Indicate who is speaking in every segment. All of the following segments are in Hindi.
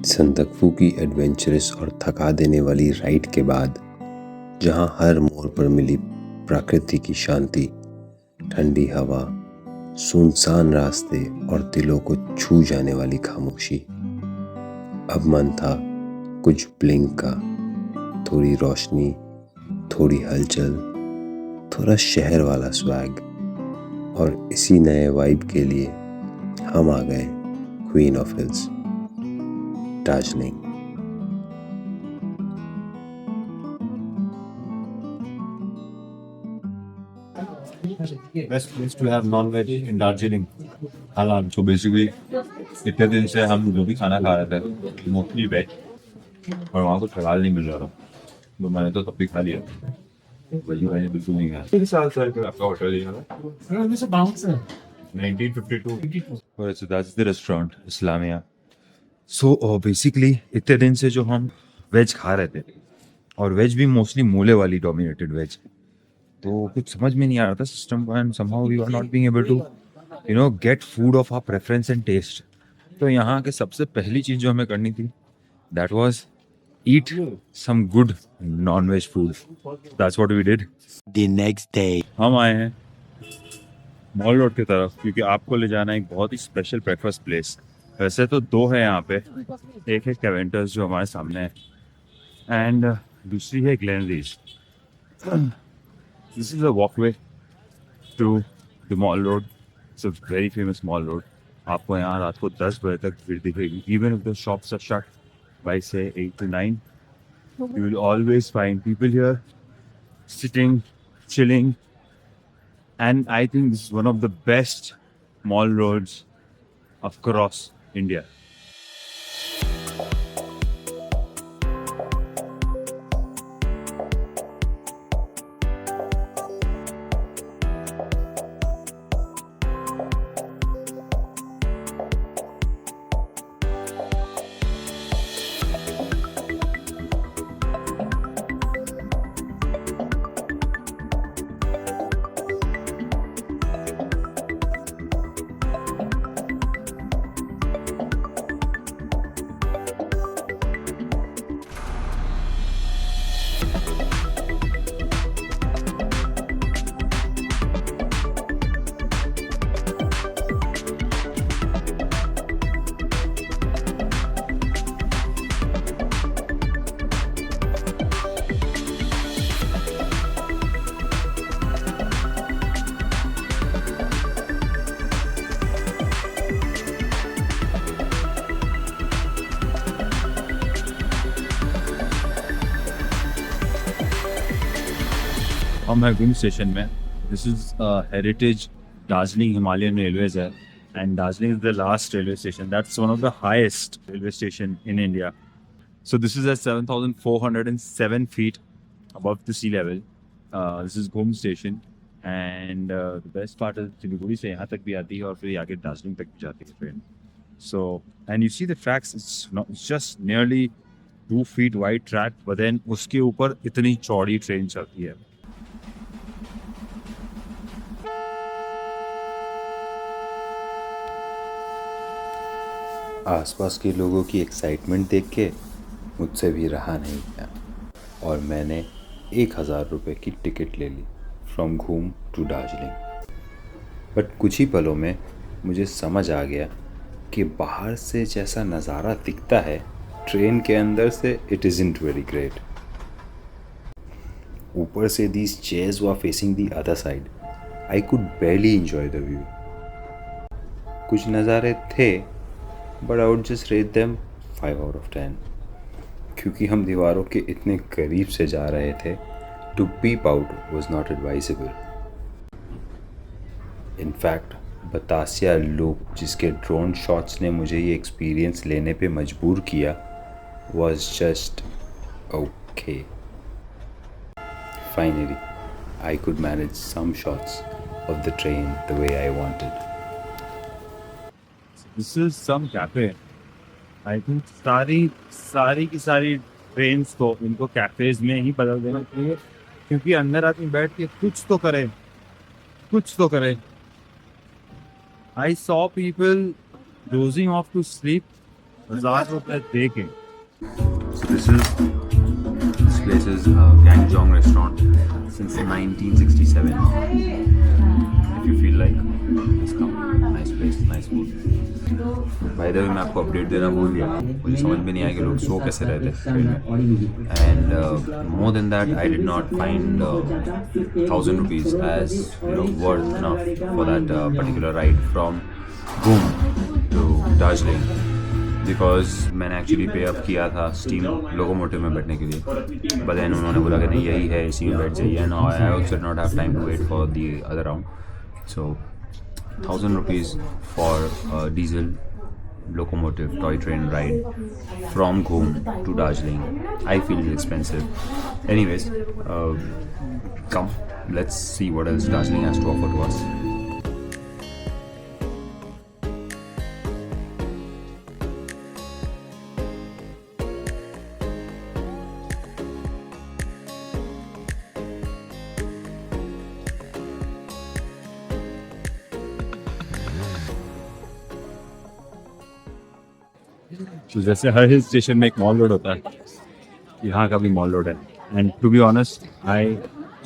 Speaker 1: संदकफू की एडवेंचरस और थका देने वाली राइड के बाद जहां हर मोड़ पर मिली प्रकृति की शांति, ठंडी हवा, सुनसान रास्ते और दिलों को छू जाने वाली खामोशी, अब मन था कुछ ब्लिंक का, थोड़ी रोशनी, थोड़ी हलचल, थोड़ा शहर वाला स्वैग। और इसी नए वाइब के लिए हम आ गए queen of hills, Darjeeling.
Speaker 2: Best place to have non-veg in Darjeeling. हालांकि so basically इतने दिन से हम जो भी खाना खा रहे थे मोस्टली वेज और वहाँ कुछ हलाल नहीं मिल रहा था, तो मैंने तो तब भी खा लिया। वही मैंने बिल्कुल नहीं खाया। किस साल से आपका होटल ये है? 1952. Alright, so that's the restaurant, Islamia. So basically इतने दिन से जो हम वेज खा रहे थे और वेज भी मोस्टली मूले वाली डोमिनेटेड वेज, तो कुछ समझ में नहीं आ रहा था सिस्टम को, and somehow we are not being able to get food of our preference and taste. तो यहाँ के सबसे पहली चीज़ जो हमें करनी थी that was eat some good non veg food. That's what we did.
Speaker 3: The next day.
Speaker 2: हम आए हैं मॉल रोड की तरफ क्योंकि आपको ले जाना है एक बहुत ही स्पेशल ब्रेकफास्ट प्लेस। वैसे तो दो है यहाँ पे, एक है कैवेंटर्स जो हमारे सामने है एंड दूसरी है Glenary's. This is a walkway to the mall road. It's a very famous mall road. आपको यहाँ रात को 10 बजे तक भीड़ दिखेगी. Even if the shops are shut by say 8 to 9, you will always find people here sitting, chilling, and I think this is one of the best mall roads across India. हम हैं गुम स्टेशन में. This is heritage Darjeeling Himalayan railways है, and Darjeeling is the last railway station. That's one of the highest railway station in India. So this is at 7,407 feet above the sea level. This is Ghum station, and the best part is Siliguri से यहाँ तक भी आती है और फिर आगे दार्जिलिंग तक भी जाती है train. So and you see the tracks, it's just nearly 2 feet wide track, but then उसके ऊपर इतनी चौड़ी ट्रेन चलती है.
Speaker 1: आसपास के लोगों की एक्साइटमेंट देख के मुझसे भी रहा नहीं गया और मैंने 1,000 रुपये की टिकट ले ली फ्रॉम घूम टू दार्जिलिंग. बट कुछ ही पलों में मुझे समझ आ गया कि बाहर से जैसा नज़ारा दिखता है ट्रेन के अंदर से इट इज़न्ट वेरी ग्रेट. ऊपर से these chairs were facing the other side. I could barely enjoy the view. कुछ नज़ारे थे but I would just rate them 5 out of 10 क्योंकि हम दीवारों के इतने करीब से जा रहे थे. To peep out was not advisable. In fact Batasia Loop जिसके ड्रोन शॉट्स ने मुझे ये एक्सपीरियंस लेने पे मजबूर किया was just okay. Finally I could manage some shots of the train the way I wanted.
Speaker 2: This is some cafe. I think सारी की सारी ट्रेन्स को इनको कैफेज में ही बदल देना चाहिए क्योंकि अंदर आदमी बैठ के कुछ तो करे. I saw people dozing off to sleep ₹1000 दे के।
Speaker 3: So this place is Gangjong restaurant since 1967. If you feel like, just come. Nice place, nice food. By the way, मैं आपको अपडेट देना भूल गया, मुझे समझ में नहीं आया कि लोग सो कैसे रहते ट्रेन में। And more than that I did not find ₹1000 as worth enough for that particular ride from Ghum to Darjeeling, because मैंने एक्चुअली पे अप किया था स्टीम लोकोमोटिव में बैठने के लिए, बट देन उन्होंने बोला कि नहीं यही है, इसी में बैठ जाइए। No, I also did not have time to wait for the other round, so ₹1000 for a diesel locomotive toy train ride from Ghum to Darjeeling. I feel it's expensive. Anyways, come, let's see what else Darjeeling has to offer to us.
Speaker 2: तो जैसे हर हिल स्टेशन में एक मॉल रोड होता है, यहाँ का भी मॉल रोड है। And to be honest, I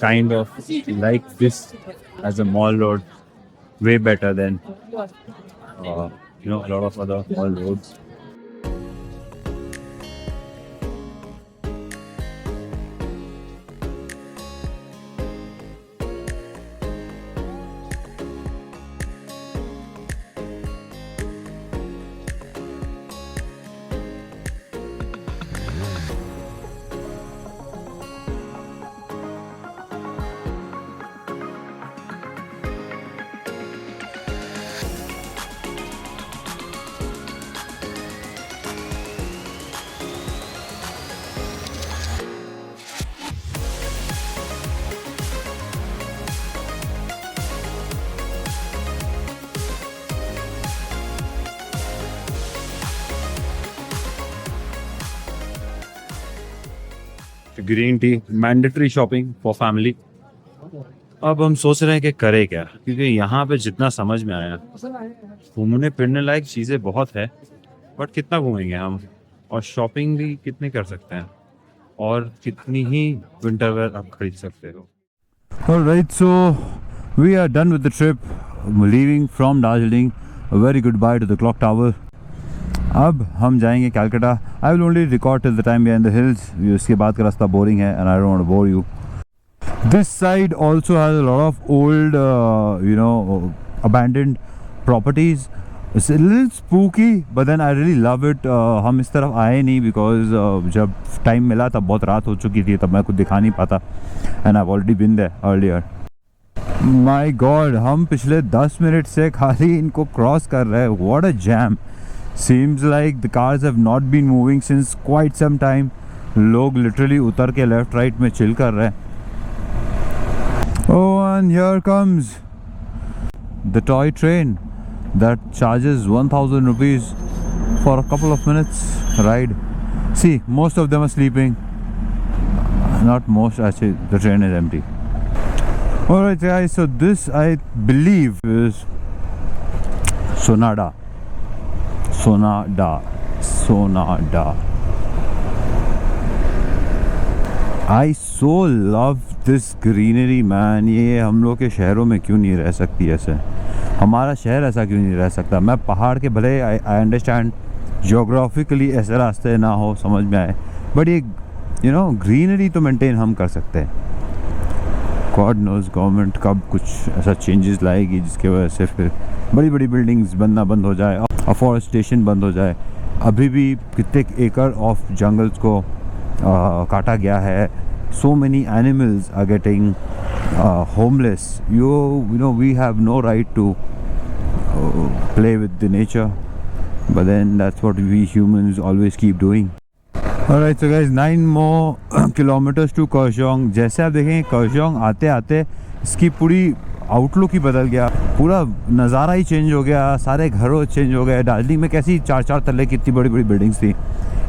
Speaker 2: kind of like this as a mall road way better than a lot of other mall roads. Green tea, mandatory shopping for family. अब हम सोच रहे हैं कि करें क्या, क्योंकि यहाँ पे जितना समझ में आया घूमने फिरने लायक चीज़ें बहुत है, बट कितना घूमेंगे हम, और शॉपिंग भी कितनी कर सकते हैं, और कितनी ही विंटर वेयर आप खरीद सकते हो।
Speaker 4: Alright, so we are done with the trip, leaving from Darjeeling. A very goodbye to the clock tower. अब हम जाएंगे Calcutta. I will only record till the time we are in the hills, उसके बाद का रास्ता बोरिंग है and I don't want to bore you. This side also has a lot of old abandoned properties. It's a little spooky, but then I really love it. हम इस तरफ आए नहीं बिकॉज जब टाइम मिला तब बहुत रात हो चुकी थी, तब मैं कुछ दिखा नहीं पाता, and I already been there earlier. My God, हम पिछले 10 मिनट से खाली इनको क्रॉस कर रहे हैं। What a jam. Seems like the cars have not been moving since quite some time. लोग literally उतर के लेफ्ट राइट में चिल कर रहे हैं। Oh, and here comes the toy train that charges ₹1000 for a couple of minutes ride. See, most of them are sleeping. Not most, actually, the train is empty. Alright guys, so this I believe is Sonada. I so love this greenery man. ये हम लोग के शहरों में क्यों नहीं रह सकती ऐसे, हमारा शहर ऐसा क्यों नहीं रह सकता। मैं पहाड़ के भले आई अंडरस्टैंड जियोग्राफिकली ऐसे रास्ते ना हो, समझ में आए, बट ये ग्रीनरी तो मेंटेन हम कर सकते हैं। गॉड नोज गवर्नमेंट कब कुछ ऐसा चेंजेस लाएगी जिसकी वजह से फिर बड़ी बड़ी बिल्डिंग्स बनना बंद हो जाए, अफॉरेस्टेशन बंद हो जाए। अभी भी कितने एकड़ ऑफ जंगल्स को काटा गया है। So many animals are getting homeless. you know we have no right to play with the nature, but then that's what we humans always keep doing. Alright, so guys, 9 more kilometers to Kurseong. जैसे आप देखेंगे Kurseong आते आते इसकी पूरी आउटलुक ही बदल गया, पूरा नज़ारा ही चेंज हो गया, सारे घरों चेंज हो गए। दार्जिलिंग में कैसी 4-4 तल्ले की इतनी बड़ी बड़ी बिल्डिंग्स थी,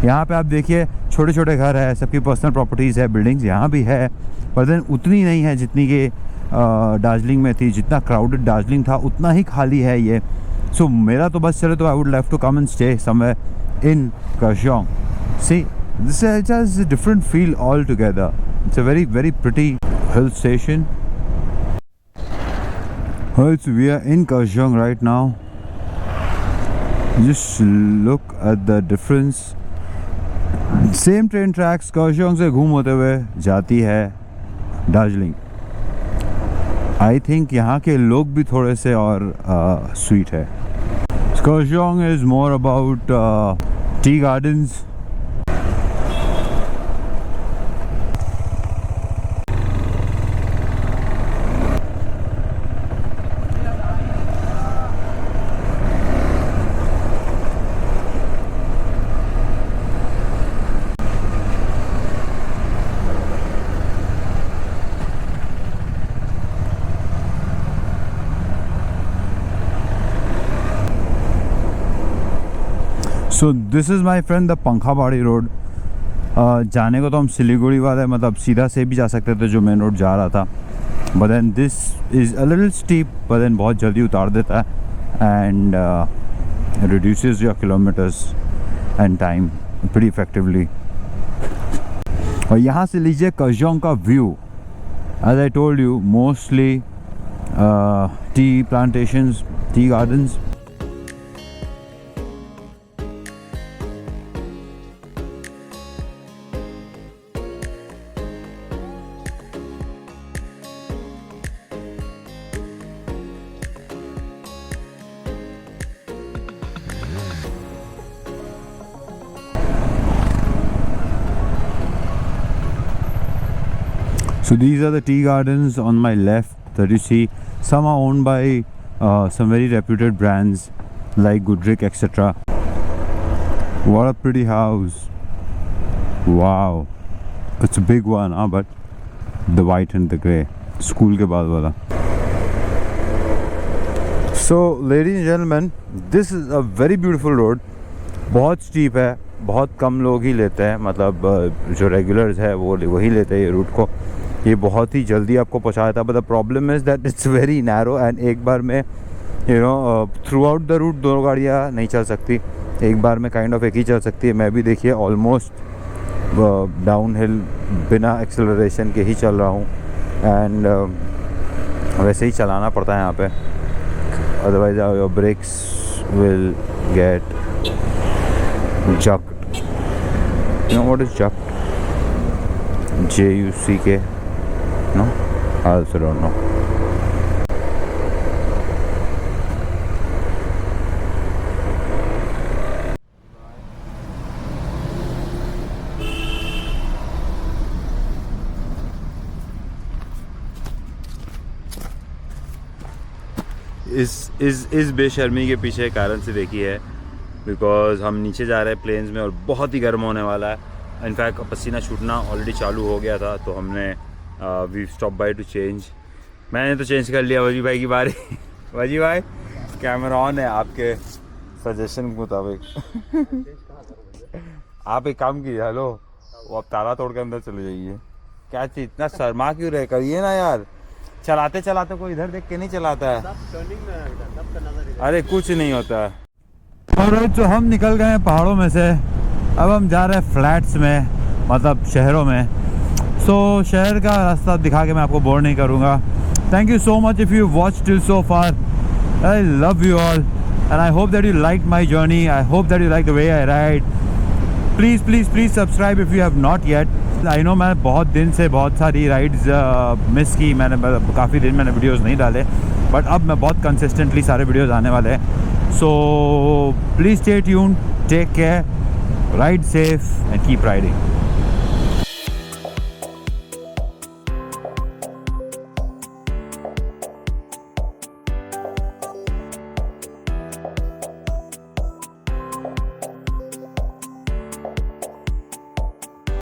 Speaker 4: यहाँ पे आप देखिए छोटे छोटे घर है, सबकी पर्सनल प्रॉपर्टीज़ है, बिल्डिंग्स यहाँ भी है, पर देन उतनी नहीं है जितनी कि दार्जिलिंग में थी। जितना क्राउडेड दार्जिलिंग था उतना ही खाली है ये। सो मेरा तो बस चले तो I would love to come and stay somewhere in Kaohsiung. See, this has a different feel altogether. It's a very, very pretty hill station. Alright, so we are in Kaohsiung right now. Just look at the difference. Same train tracks Kaohsiung से घूम होते हुए जाती है दार्जिलिंग. I think यहाँ के लोग भी थोड़े से और sweet है. Kaohsiung is more about tea gardens. So this is my friend the Pankhabari road. जाने को तो हम सिलीगुड़ी वाले मतलब सीधा से भी जा सकते थे जो मेन रोड जा रहा था, but then this is a little steep, but then बहुत जल्दी उतार देता है and reduces your kilometers and time pretty effectively. और यहाँ से लीजिए काओहसिउंग का view. As I told you, mostly tea plantations, tea gardens. So these are the tea gardens on my left that you see. Some are owned by some very reputed brands like Goodrick, etc. What a pretty house. Wow. It's a big one, but the white and the grey. School ke baad wala. So ladies and gentlemen, this is a very beautiful road. बहुत steep है, बहुत कम लोग ही लेते हैं, मतलब जो रेगुलर्स है वो वही लेते हैं ये रूट को. ये बहुत ही जल्दी आपको पहुंचा देता है, but the problem is that it's very narrow and एक बार में थ्रू आउट द रूट दोनों गाड़ियाँ नहीं चल सकती, एक बार में काइंड ऑफ एक ही चल सकती है. मैं भी देखिए ऑलमोस्ट डाउन हिल बिना एक्सेलरेशन के ही चल रहा हूँ एंड वैसे ही चलाना पड़ता है यहाँ पे, otherwise your brakes will get jucked. You know what is jucked? J-U-C-K? No? I also don't know. इस बेशर्मी के पीछे कारण से देखी है, बिकॉज हम नीचे जा रहे हैं प्लेन्स में और बहुत ही गर्म होने वाला है. इनफैक्ट पसीना छूटना ऑलरेडी चालू हो गया था, तो हमने we stop by to change. मैंने तो चेंज कर लिया, वजी भाई की बारी. वजी भाई कैमरा ऑन है आपके सजेशन के मुताबिक. आप एक काम कीजिए, हेलो वो आप ताला तोड़ के अंदर चले जाइए. क्या चीज़ इतना शर्मा क्यों रहे, करिए ना यार. चलाते चलाते कोई इधर देख के नहीं चलाता है. अरे कुछ नहीं होता है. और जो हम निकल गए हैं पहाड़ों में से, अब हम जा रहे हैं फ्लैट्स में, मतलब शहरों में. सो शहर का रास्ता दिखा के मैं आपको बोर नहीं करूँगा. Thank you so much if you watch till so far. I love you all and I hope that you like my journey. I hope that you like the way I ride. Please please please subscribe if you have not yet. I know मैंने बहुत दिन से बहुत सारी राइड्स मिस की. मैंने काफ़ी दिन मैंने वीडियोज़ नहीं डाले, बट अब मैं बहुत कंसिस्टेंटली सारे वीडियोज़ आने वाले हैं. So please stay tuned, take care, ride safe and keep riding.